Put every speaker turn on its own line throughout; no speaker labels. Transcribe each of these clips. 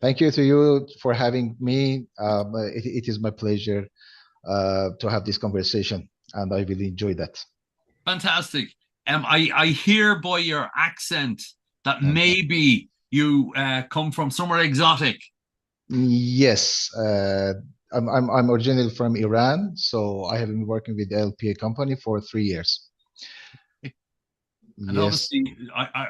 Thank you to you for having me. It is my pleasure to have this conversation, and I really enjoy that.
Fantastic. I hear by your accent that
Okay.
maybe you come from somewhere exotic.
Yes, I'm originally from Iran, so I have been working with the LPI company for 3 years.
And
Yes.
obviously,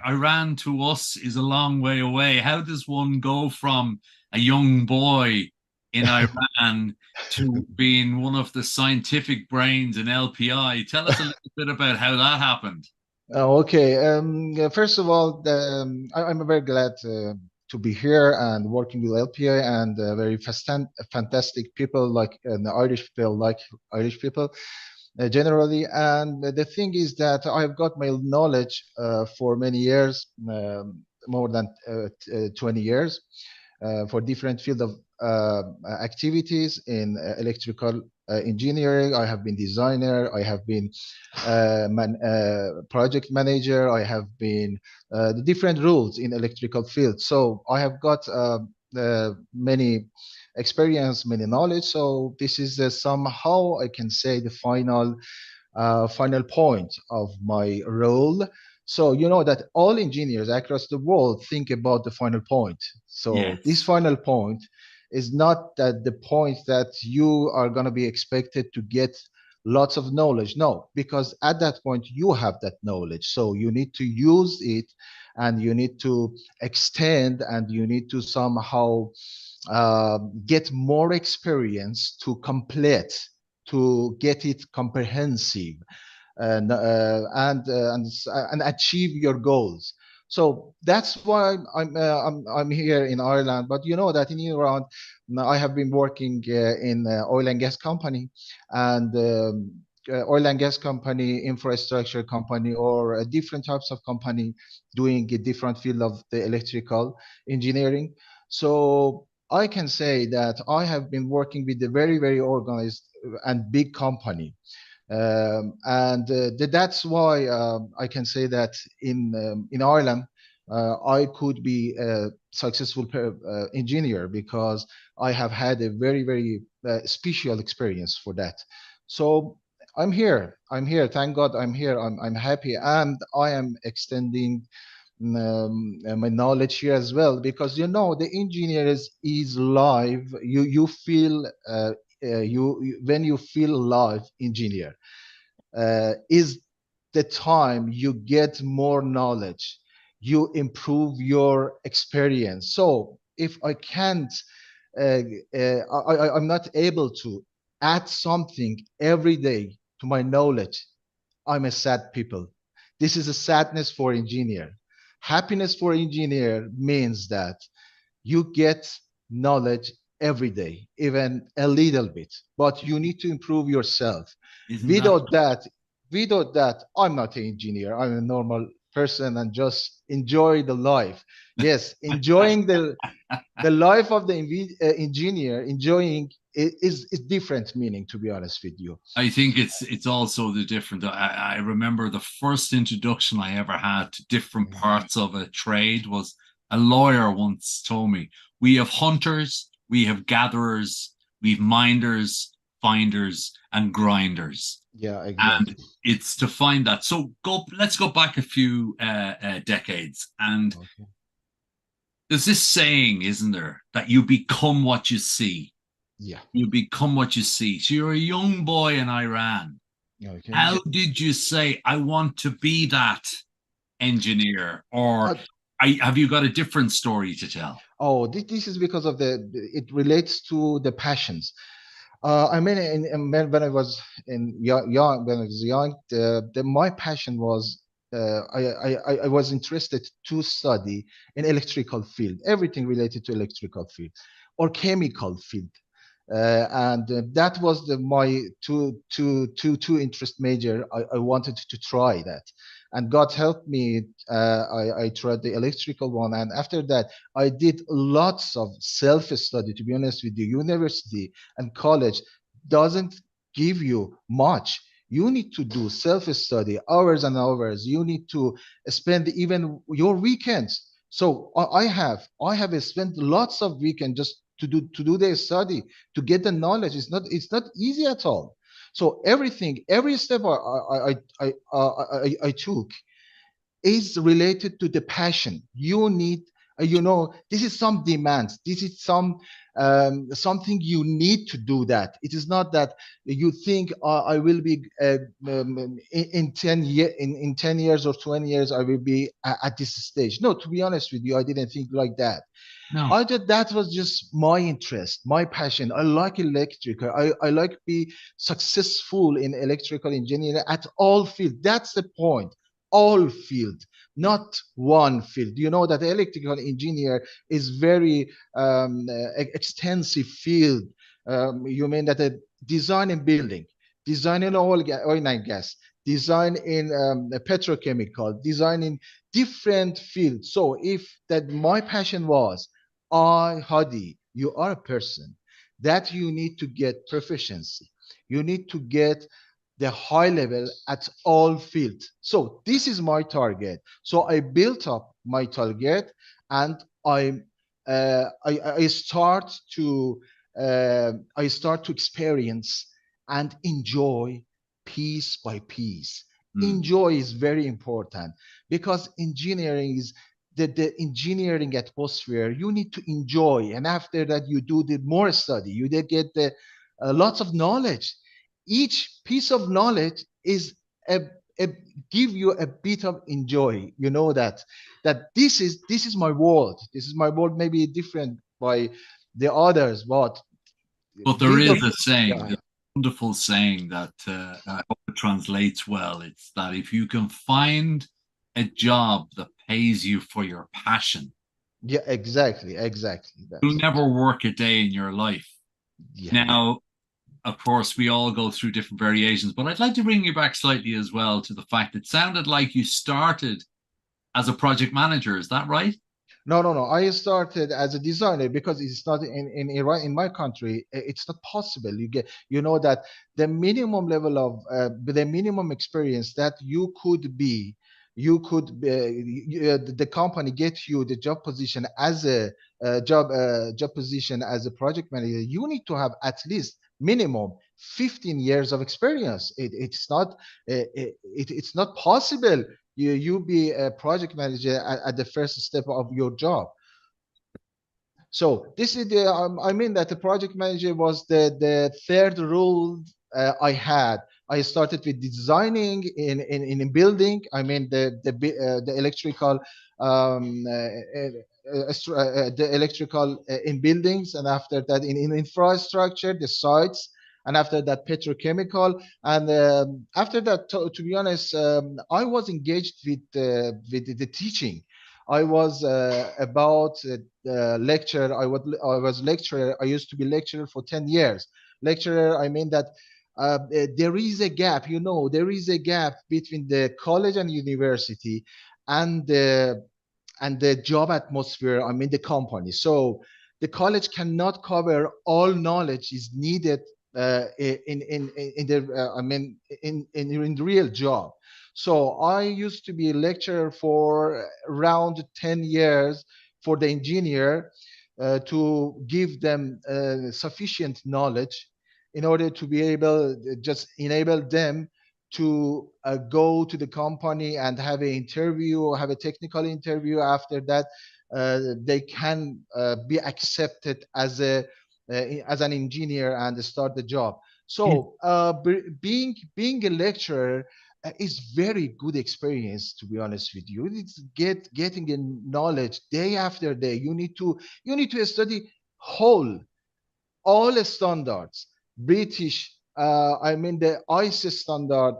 Iran to us is a long way away. How does one go from a young boy in Iran to being one of the scientific brains in LPI? Tell us a little bit about how that happened.
Okay. First of all, I'm very glad to be here and working with LPA and very fantastic people like the Irish people generally. And the thing is that I've got my knowledge for many years, more than 20 years, for different field of activities in electrical engineering. I have been designer. I have been project manager. I have been the different roles in electrical field. So I have got many experience, many knowledge. So this is somehow I can say the final point of my role. So you know that all engineers across the world think about the final point. So this
Yes.
final point is not that the point that you are going to be expected to get lots of knowledge. No, because at that point you have that knowledge. So you need to use it and you need to extend and you need to somehow get more experience to complete, to get it comprehensive and achieve your goals. So that's why I'm here in Ireland. But you know that in Iran, I have been working in oil and gas company and oil and gas company, infrastructure company, or different types of company doing a different field of the electrical engineering. So I can say that I have been working with a very organized and big company, and that's why I can say that in Ireland I could be a successful engineer because I have had a very special experience for that. So I'm here. I'm here. Thank God I'm here. I'm happy, and I am extending my knowledge here as well because you know the engineer is live. You feel when you feel live engineer is the time you get more knowledge, you improve your experience. So if I can't, uh, I'm not able to add something every day to my knowledge, I'm a sad people. This is a sadness for engineer. Happiness for engineer means that you get knowledge every day, even a little bit, but you need to improve yourself.
Isn't that
Without that, without that, I'm not an engineer. I'm a normal person and just enjoy the life. Yes, enjoying the life of the engineer, enjoying is different meaning, to be honest with you.
I think it's also the different. I remember the first introduction I ever had to different parts of a trade was a lawyer once told me, we have hunters, we have gatherers, we've minders, finders, and grinders.
Yeah,
And
exactly.
it's to find that. So let's go back a few decades. And
Okay.
there's this saying, isn't there, that you become what you see.
Yeah.
You become what you see. So you're a young boy in Iran.
Okay.
How did you say, I want to be that engineer? Or
Uh,
have you got a different story to tell?
oh, this is because of it relates to the passions. I mean, when I was when I was young, my passion was I was interested to study in electrical field, everything related to electrical field or chemical field. And that was my two interest major. I wanted to try that, and God helped me. I tried the electrical one, and after that, I did lots of self study. To be honest with you, university and college doesn't give you much. You need to do self study, hours and hours. You need to spend even your weekends So I have spent lots of weekends just to do their study, to get the knowledge. It's not easy at all. So every step I took is related to the passion. You need, this is some demands. This is something you need to do. That it is not that you think, I will be in 10 years or 20 years I will be at this stage. No, to be honest with you, I didn't think like that.
No.
I did that was just my interest, my passion. I like electrical. I like be successful in electrical engineering at all field. That's the point. All field, not one field. You know that electrical engineer is very extensive field. You mean that the design and building, design in oil and gas, design in petrochemical, design in different fields. So if that my passion was, Hadi, you are a person that you need to get proficiency. You need to get the high level at all fields. So this is my target. So I built up my target, and I start to experience and enjoy piece by piece.
Mm.
Enjoy is very important, because engineering is the engineering atmosphere. You need to enjoy, and after that you do the more study. You did get the lots of knowledge. Each piece of knowledge is a, a give you a bit of enjoy. You know that this is my world. This is my world. Maybe different by the others, but
But there
bit
is
of,
a saying,
yeah,
a wonderful saying that I hope it translates well. It's that if you can find a job that pays you for your passion,
yeah, exactly.
you'll
That's
never work a day in your life.
yeah.
Now, of course, we all go through different variations, but I'd like to bring you back slightly as well to the fact it sounded like you started as a project manager. Is that right?
No. I started as a designer, because it's not in Iran, in my country. It's not possible. You know that the minimum level of the minimum experience that the company get you the job position as a job position as a project manager. You need to have at least minimum 15 years of experience. It's not possible you be a project manager at the first step of your job. So this is I mean that the project manager was the third role I had. I started with designing in a building. I mean the electrical the electrical in buildings, and after that in infrastructure, the sites, and after that petrochemical, and after that, to be honest, I was engaged with the teaching. I was about lecturer. I was lecturer. I used to be lecturer for 10 years. Lecturer, I mean that there is a gap. There is a gap between the college and university, and the job atmosphere. I mean the company. So the college cannot cover all knowledge is needed in the I mean in the real job. So I used to be a lecturer for around 10 years for the engineer, to give them sufficient knowledge in order to be able, just enable them to go to the company and have an interview, have a technical interview. After that, they can be accepted as an engineer and start the job. So being a lecturer is very good experience, to be honest with you. It's getting in knowledge day after day. You need to study whole all standards. British, I mean the ICE standard,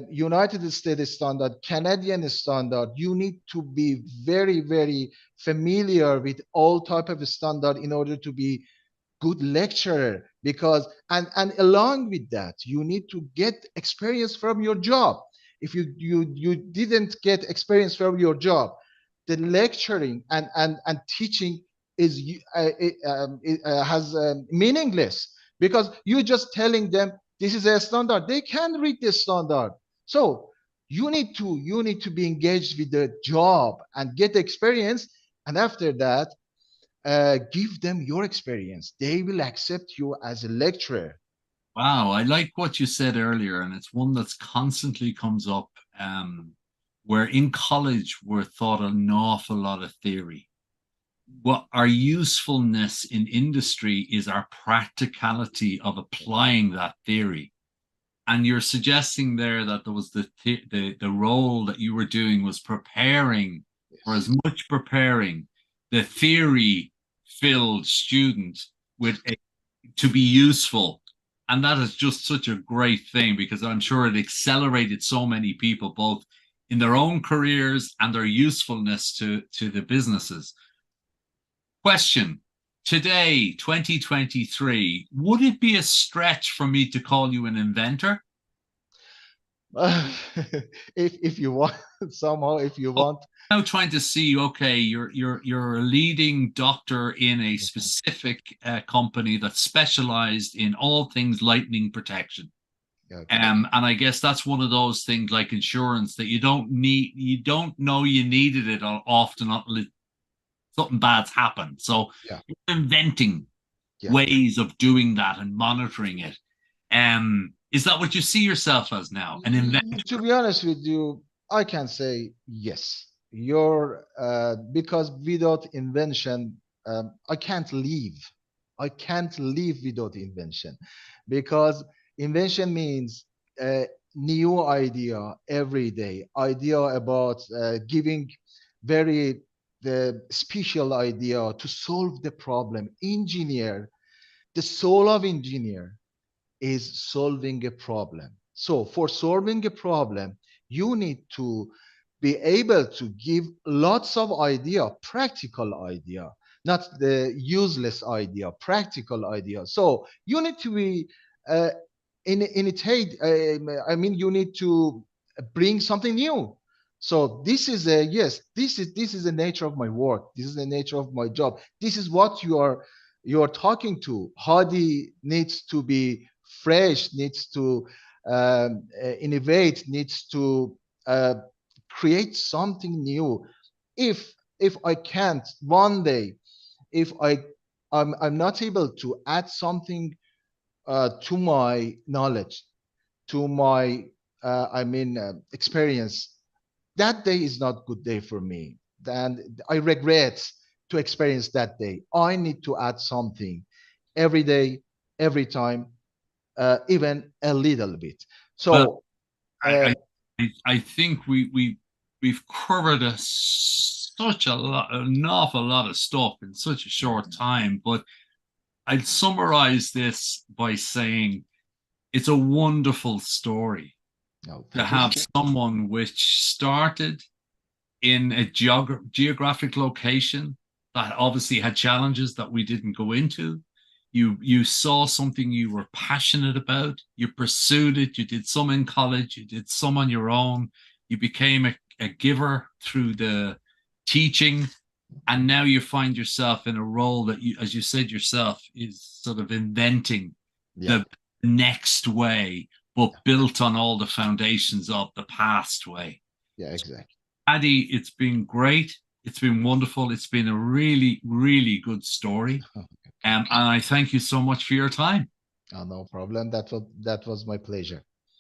United States standard, Canadian standard. You need to be very, very familiar with all type of standard in order to be good lecturer. Because and along with that, you need to get experience from your job. If you didn't get experience from your job, the lecturing and teaching is has meaningless, because you're just telling them this is a standard. They can read this standard. So You need to be engaged with the job and get experience, and after that, give them your experience. They will accept you as a lecturer.
Wow, I like what you said earlier, and it's one that's constantly comes up. Where in college we're taught an awful lot of theory. What our usefulness in industry is our practicality of applying that theory. And you're suggesting there that there was the role that you were doing was preparing, or as
Yes.
much preparing the theory filled student with to be useful. And that is just such a great thing, because I'm sure it accelerated so many people, both in their own careers and their usefulness to the businesses. Question. Today, 2023, would it be a stretch for me to call you an inventor?
If you want, somehow, if you
Oh,
want.
I'm now trying to see, okay, you're a leading doctor in a specific company that specialized in all things lightning protection.
Okay.
And I guess that's one of those things like insurance that you don't know you needed it often until something bad's happened. So
Yeah.
you're inventing
Yeah.
ways of doing that and monitoring it. Is that what you see yourself as now? An inventor?
To be honest with you, I can say yes. You're because without invention, I can't live. I can't live without invention, because invention means a new idea every day. Idea about giving very the special idea to solve the problem. Engineer, the soul of engineer is solving a problem. So for solving a problem, you need to be able to give lots of idea, practical idea, not the useless idea, practical idea. So you need to be uh, imitate. I mean, you need to bring something new. So this is a yes. This is the nature of my work. This is the nature of my job. This is what you are talking to. Hadi needs to be fresh, needs to innovate, needs to uh, create something new. If I can't one day, if I'm not able to add something to my knowledge, to my experience, that day is not good day for me. Then I regret to experience that day. I need to add something every day, every time, even a little bit.
Well,
So, uh,
I I think we've covered such a lot, an awful lot of stuff in such a short time. But I'd summarize this by saying it's a wonderful story
no,
to
thank you.
have someone which started in a geographic location that obviously had challenges that we didn't go into. You saw something you were passionate about, you pursued it, you did some in college, you did some on your own, you became a giver through the teaching, and now you find yourself in a role that you, as you said yourself, is sort of inventing
Yeah,
the next way, but built on all the foundations of the past way.
yeah, exactly.
Adi, it's been great. It's been wonderful. It's been a really, really good story.
Okay.
And I thank you so much for your time.
No problem. That was my pleasure.